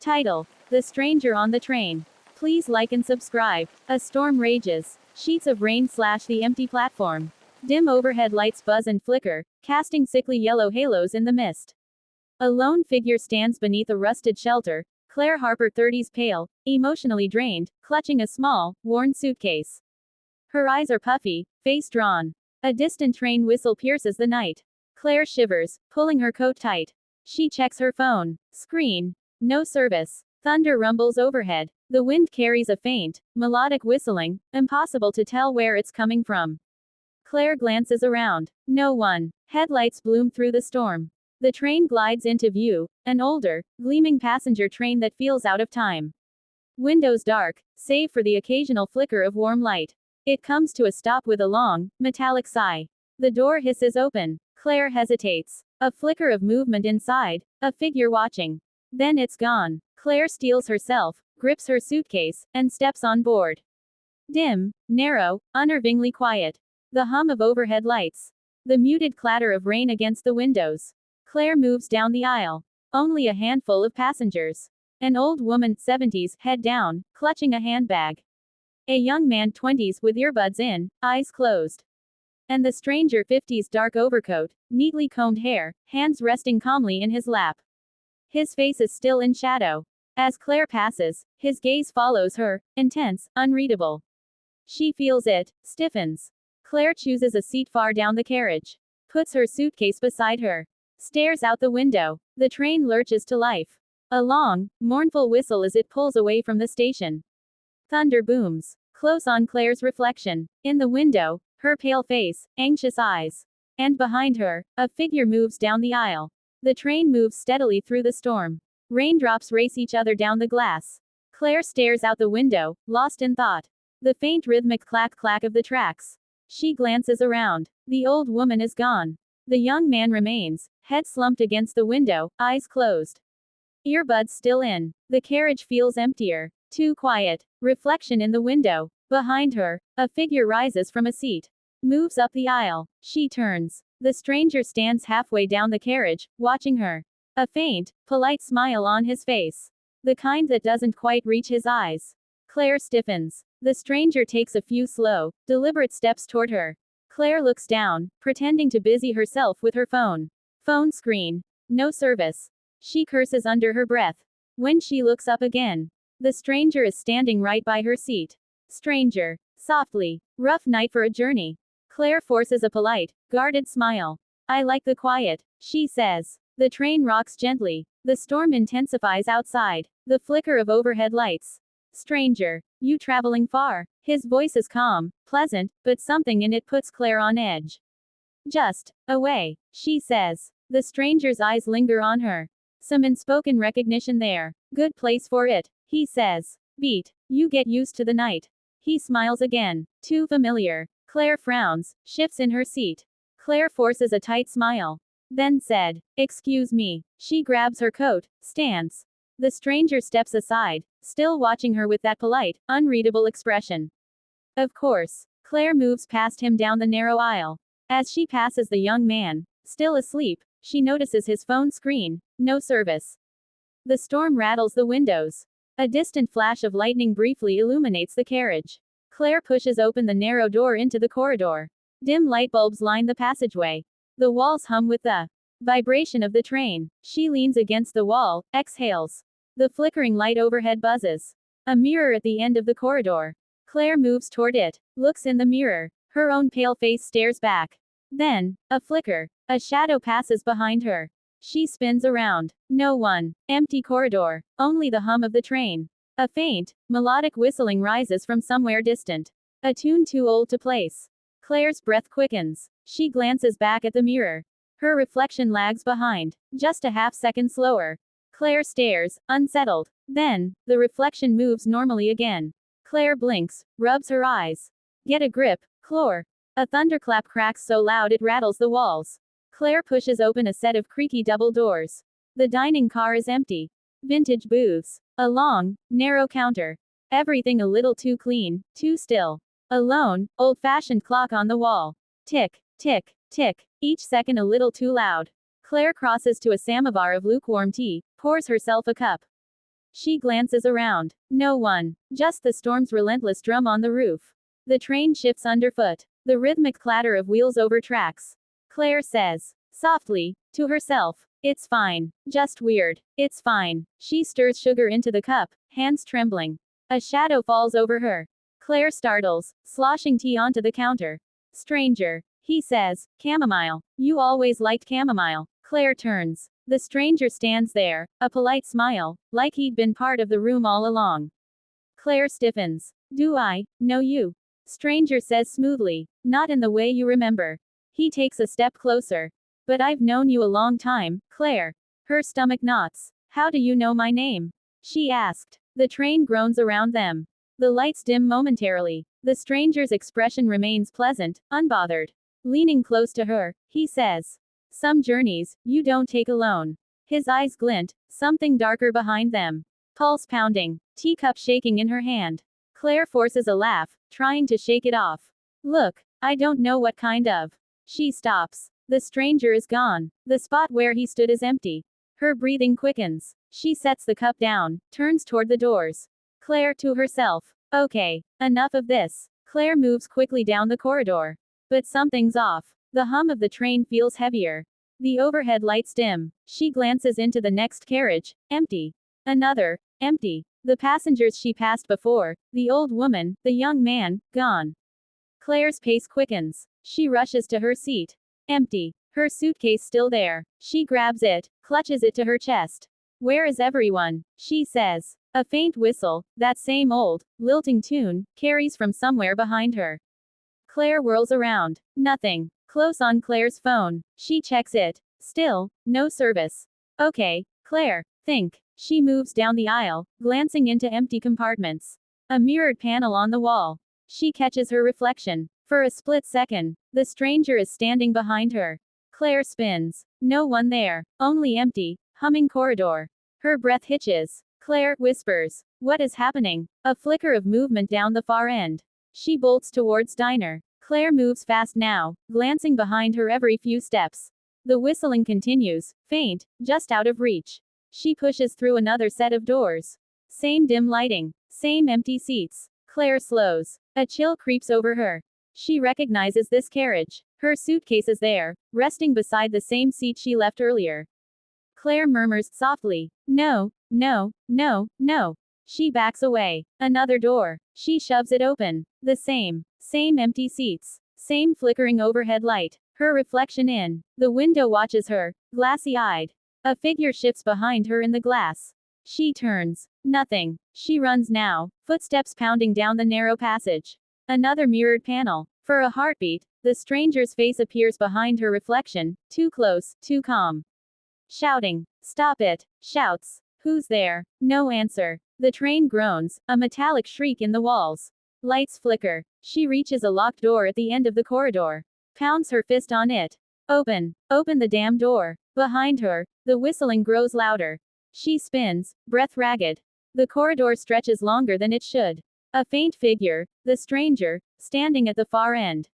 Title: The Stranger on the Train. Please like and subscribe. A storm rages. Sheets of rain slash the empty platform. Dim overhead lights buzz and flicker, casting sickly yellow halos in the mist. A lone figure stands beneath a rusted shelter, Claire Harper 30s pale, emotionally drained, clutching a small, worn suitcase. Her eyes are puffy, face drawn. A distant train whistle pierces the night. Claire shivers, pulling her coat tight. She checks her phone. Screen. No service. Thunder rumbles overhead. The wind carries a faint, melodic whistling, impossible to tell where it's coming from. Claire glances around. No one. Headlights bloom through the storm. The train glides into view, an older, gleaming passenger train that feels out of time. Windows dark, save for the occasional flicker of warm light. It comes to a stop with a long, metallic sigh. The door hisses open. Claire hesitates. A flicker of movement inside, a figure watching. Then it's gone. Claire steels herself, grips her suitcase, and steps on board. Dim, narrow, unnervingly quiet. The hum of overhead lights. The muted clatter of rain against the windows. Claire moves down the aisle. Only a handful of passengers. An old woman, 70s, head down, clutching a handbag. A young man, 20s, with earbuds in, eyes closed. And the stranger, 50s, dark overcoat, neatly combed hair, hands resting calmly in his lap. His face is still in shadow. As Claire passes, his gaze follows her, intense, unreadable. She feels it, stiffens. Claire chooses a seat far down the carriage. Puts her suitcase beside her. Stares out the window. The train lurches to life. A long, mournful whistle as it pulls away from the station. Thunder booms. Close on Claire's reflection. In the window, her pale face, anxious eyes. And behind her, a figure moves down the aisle. The train moves steadily through the storm. Raindrops race each other down the glass. Claire stares out the window, lost in thought. The faint rhythmic clack-clack of the tracks. She glances around. The old woman is gone. The young man remains, head slumped against the window, eyes closed. Earbuds still in. The carriage feels emptier. Too quiet. Reflection in the window. Behind her, a figure rises from a seat. Moves up the aisle. She turns. The stranger stands halfway down the carriage, watching her. A faint, polite smile on his face. The kind that doesn't quite reach his eyes. Claire stiffens. The stranger takes a few slow, deliberate steps toward her. Claire looks down, pretending to busy herself with her phone. Phone screen. No service. She curses under her breath. When she looks up again, the stranger is standing right by her seat. Stranger. Softly. Rough night for a journey. Claire forces a polite, guarded smile. I like the quiet, she says. The train rocks gently. The storm intensifies outside. The flicker of overhead lights. Stranger. You traveling far? His voice is calm, pleasant, but something in it puts Claire on edge. Just away, she says. The stranger's eyes linger on her. Some unspoken recognition there. Good place for it, he says. Beat. You get used to the night. He smiles again. Too familiar. Claire frowns, shifts in her seat. Claire forces a tight smile. Then said, excuse me. She grabs her coat, stands. The stranger steps aside, still watching her with that polite, unreadable expression. Of course. Claire moves past him down the narrow aisle. As she passes the young man, still asleep, she notices his phone screen, no service. The storm rattles the windows. A distant flash of lightning briefly illuminates the carriage. Claire pushes open the narrow door into the corridor. Dim light bulbs line the passageway. The walls hum with the vibration of the train. She leans against the wall, exhales. The flickering light overhead buzzes. A mirror at the end of the corridor. Claire moves toward it, looks in the mirror. Her own pale face stares back. Then, a flicker. A shadow passes behind her. She spins around. No one. Empty corridor. Only the hum of the train. A faint, melodic whistling rises from somewhere distant. A tune too old to place. Claire's breath quickens. She glances back at the mirror. Her reflection lags behind, just a half-second slower. Claire stares, unsettled. Then, the reflection moves normally again. Claire blinks, rubs her eyes. Get a grip, Claire. A thunderclap cracks so loud it rattles the walls. Claire pushes open a set of creaky double doors. The dining car is empty. Vintage booths. A long, narrow counter. Everything a little too clean, too still. A lone, old-fashioned clock on the wall. Tick, tick, tick, each second a little too loud. Claire crosses to a samovar of lukewarm tea, pours herself a cup. She glances around. No one. Just the storm's relentless drum on the roof. The train shifts underfoot. The rhythmic clatter of wheels over tracks. Claire says, softly, to herself, it's fine. Just weird. It's fine. She stirs sugar into the cup, hands trembling. A shadow falls over her. Claire startles, sloshing tea onto the counter. Stranger. He says, chamomile. You always liked chamomile. Claire turns. The stranger stands there, a polite smile, like he'd been part of the room all along. Claire stiffens. Do I know you? Stranger says smoothly, not in the way you remember. He takes a step closer. But I've known you a long time, Claire. Her stomach knots. How do you know my name? She asked. The train groans around them. The lights dim momentarily. The stranger's expression remains pleasant, unbothered. Leaning close to her, he says, some journeys, you don't take alone. His eyes glint, something darker behind them. Pulse pounding, teacup shaking in her hand. Claire forces a laugh, trying to shake it off. Look, I don't know what kind of. She stops. The stranger is gone. The spot where he stood is empty. Her breathing quickens. She sets the cup down, turns toward the doors. Claire to herself. Okay, enough of this. Claire moves quickly down the corridor. But something's off. The hum of the train feels heavier. The overhead lights dim. She glances into the next carriage, empty. Another, empty. The passengers she passed before, the old woman, the young man, gone. Claire's pace quickens. She rushes to her seat. Empty. Her suitcase still there. She grabs it, clutches it to her chest. Where is everyone? She says. A faint whistle, that same old, lilting tune, carries from somewhere behind her. Claire whirls around. Nothing. Close on Claire's phone. She checks it. Still, no service. Okay, Claire, think. She moves down the aisle, glancing into empty compartments. A mirrored panel on the wall. She catches her reflection. For a split second, the stranger is standing behind her. Claire spins. No one there. Only empty, humming corridor. Her breath hitches. Claire whispers. What is happening? A flicker of movement down the far end. She bolts towards diner. Claire moves fast now, glancing behind her every few steps. The whistling continues, faint, just out of reach. She pushes through another set of doors. Same dim lighting. Same empty seats. Claire slows. A chill creeps over her. She recognizes this carriage. Her suitcase is there, resting beside the same seat she left earlier. Claire murmurs softly, no, no, no, no. She backs away. Another door. She shoves it open. The same empty seats. Same flickering overhead light. Her reflection in the window watches her, glassy-eyed. A figure shifts behind her in the glass. She turns. Nothing. She runs now, footsteps pounding down the narrow passage. Another mirrored panel. For a heartbeat, the stranger's face appears behind her reflection, too close, too calm. Shouting. Stop it, shouts. Who's there? No answer. The train groans, a metallic shriek in the walls. Lights flicker. She reaches a locked door at the end of the corridor. Pounds her fist on it. Open. Open the damn door. Behind her, the whistling grows louder. She spins, breath ragged. The corridor stretches longer than it should. A faint figure, the stranger, standing at the far end.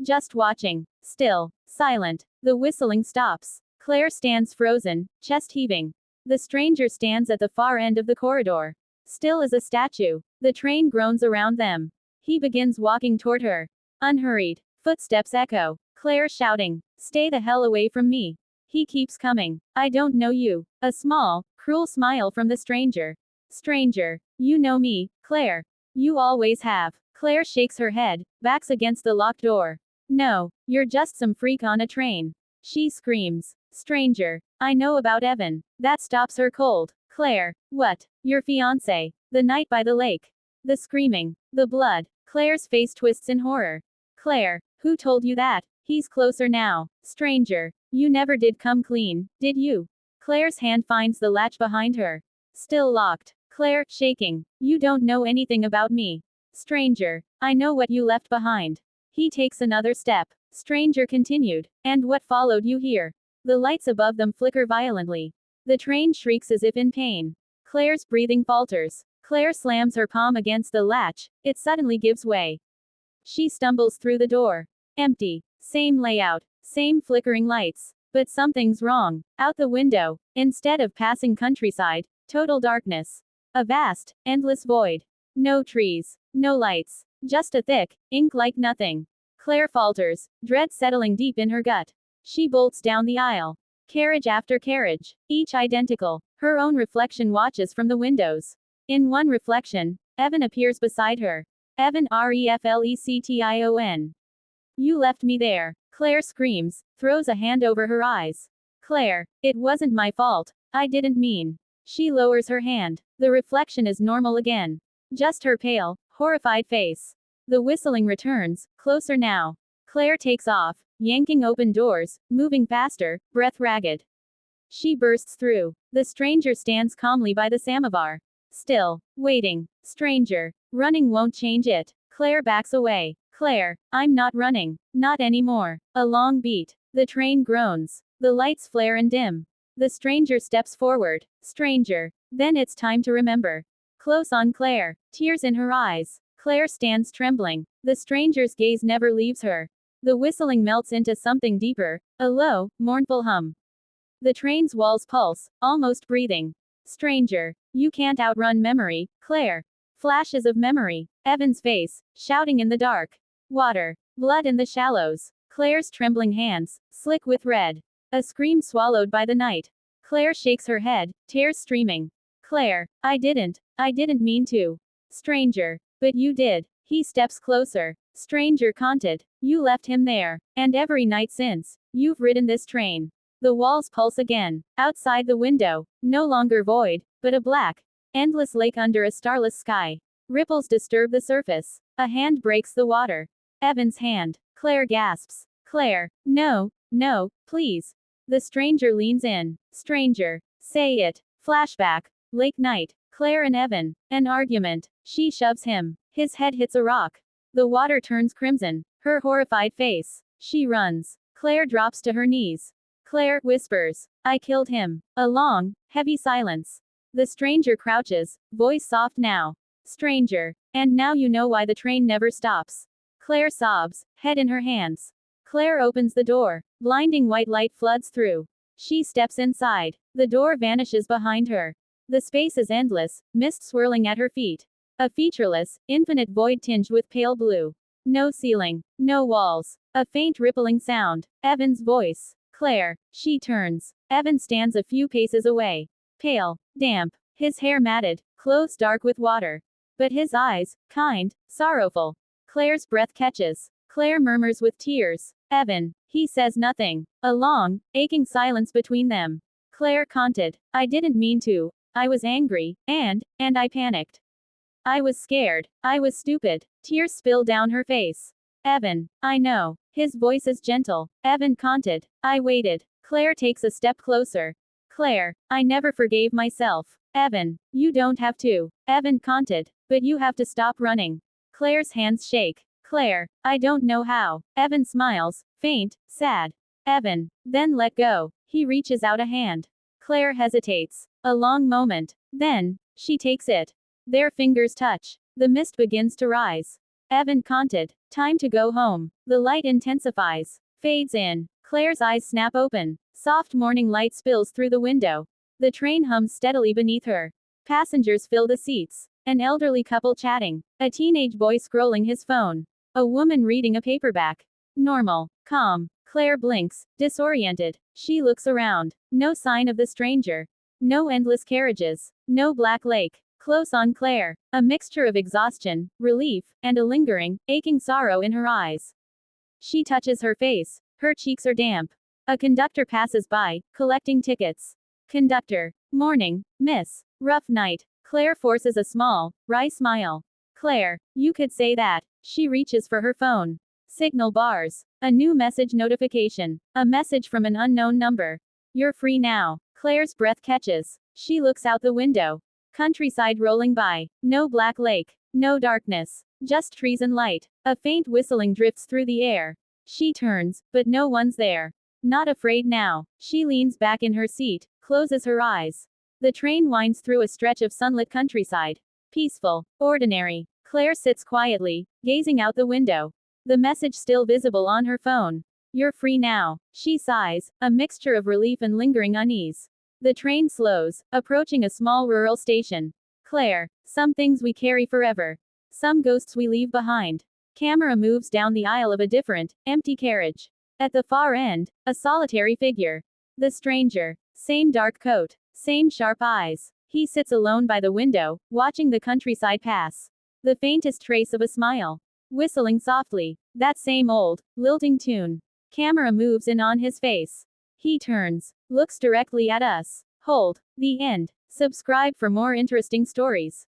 Just watching. Still. Silent. The whistling stops. Claire stands frozen, chest heaving. The stranger stands at the far end of the corridor. Still as a statue. The train groans around them. He begins walking toward her. Unhurried. Footsteps echo. Claire shouting. Stay the hell away from me. He keeps coming. I don't know you. A small, cruel smile from the stranger. Stranger. You know me, Claire. You always have. Claire shakes her head, backs against the locked door. No, you're just some freak on a train. She screams. Stranger. I know about Evan. That stops her cold. Claire. What? Your fiancé. The night by the lake. The screaming. The blood. Claire's face twists in horror. Claire. Who told you that? He's closer now. Stranger. You never did come clean, did you? Claire's hand finds the latch behind her. Still locked. Claire, shaking. You don't know anything about me. Stranger. I know what you left behind. He takes another step. Stranger continued. And what followed you here? The lights above them flicker violently. The train shrieks as if in pain. Claire's breathing falters. Claire slams her palm against the latch. It suddenly gives way. She stumbles through the door. Empty. Same layout. Same flickering lights. But something's wrong. Out the window, instead of passing countryside, total darkness. A vast, endless void. No trees. No lights. Just a thick, ink like nothing. Claire falters, dread settling deep in her gut. She bolts down the aisle. Carriage after carriage, each identical. Her own reflection watches from the windows. In one reflection, Evan appears beside her. Evan Reflectation. You left me there. Claire screams, throws a hand over her eyes. Claire, it wasn't my fault. I didn't mean. She lowers her hand. The reflection is normal again. Just her pale, horrified face. The whistling returns, closer now. Claire takes off, yanking open doors, moving faster, breath ragged. She bursts through. The stranger stands calmly by the samovar. Still, waiting. Stranger. Running won't change it. Claire backs away. Claire, I'm not running. Not anymore. A long beat. The train groans. The lights flare and dim. The stranger steps forward. Stranger. Then it's time to remember. Close on Claire. Tears in her eyes. Claire stands trembling. The stranger's gaze never leaves her. The whistling melts into something deeper, a low, mournful hum. The train's walls pulse, almost breathing. Stranger. You can't outrun memory, Claire. Flashes of memory. Evan's face, shouting in the dark. Water. Blood in the shallows. Claire's trembling hands, slick with red. A scream swallowed by the night. Claire shakes her head, tears streaming. Claire, I didn't mean to. Stranger. But you did. He steps closer. Stranger canted. You left him there. And every night since, you've ridden this train. The walls pulse again. Outside the window, no longer void, but a black, endless lake under a starless sky. Ripples disturb the surface. A hand breaks the water. Evan's hand. Claire gasps. Claire, no, no, please. The stranger leans in. Stranger. Say it. Flashback. Lake night. Claire and Evan. An argument. She shoves him. His head hits a rock. The water turns crimson. Her horrified face. She runs. Claire drops to her knees. Claire whispers. I killed him. A long, heavy silence. The stranger crouches, voice soft now. Stranger. And now you know why the train never stops. Claire sobs, head in her hands. Claire opens the door. Blinding white light floods through. She steps inside. The door vanishes behind her. The space is endless, mist swirling at her feet. A featureless, infinite void tinged with pale blue. No ceiling. No walls. A faint rippling sound. Evan's voice. Claire. She turns. Evan stands a few paces away. Pale. Damp. His hair matted. Clothes dark with water. But his eyes, kind, sorrowful. Claire's breath catches. Claire murmurs with tears. Evan. He says nothing. A long, aching silence between them. Claire canted. I didn't mean to. I was angry, and I panicked. I was scared. I was stupid. Tears spill down her face. Evan. I know. His voice is gentle. Evan canted. I waited. Claire takes a step closer. Claire. I never forgave myself. Evan. You don't have to. Evan canted. But you have to stop running. Claire's hands shake. Claire. I don't know how. Evan smiles. Faint. Sad. Evan. Then let go. He reaches out a hand. Claire hesitates. A long moment. Then, she takes it. Their fingers touch. The mist begins to rise. Evan canted. Time to go home. The light intensifies. Fades in. Claire's eyes snap open. Soft morning light spills through the window. The train hums steadily beneath her. Passengers fill the seats. An elderly couple chatting. A teenage boy scrolling his phone. A woman reading a paperback. Normal. Calm. Claire blinks, disoriented. She looks around. No sign of the stranger. No endless carriages. No black lake. Close on Claire. A mixture of exhaustion, relief, and a lingering, aching sorrow in her eyes. She touches her face. Her cheeks are damp. A conductor passes by, collecting tickets. Conductor. Morning, miss. Rough night. Claire forces a small, wry smile. Claire, you could say that. She reaches for her phone. Signal bars. A new message notification. A message from an unknown number. You're free now. Claire's breath catches. She looks out the window. Countryside rolling by. No black lake. No darkness. Just trees and light. A faint whistling drifts through the air. She turns, but no one's there. Not afraid now. She leans back in her seat, closes her eyes. The train winds through a stretch of sunlit countryside. Peaceful. Ordinary. Claire sits quietly, gazing out the window. The message still visible on her phone. You're free now. She sighs, a mixture of relief and lingering unease. The train slows, approaching a small rural station. Claire. Some things we carry forever. Some ghosts we leave behind. Camera moves down the aisle of a different, empty carriage. At the far end, a solitary figure. The stranger. Same dark coat. Same sharp eyes. He sits alone by the window, watching the countryside pass. The faintest trace of a smile. Whistling softly. That same old, lilting tune. Camera moves in on his face. He turns. Looks directly at us. Hold. The end. Subscribe for more interesting stories.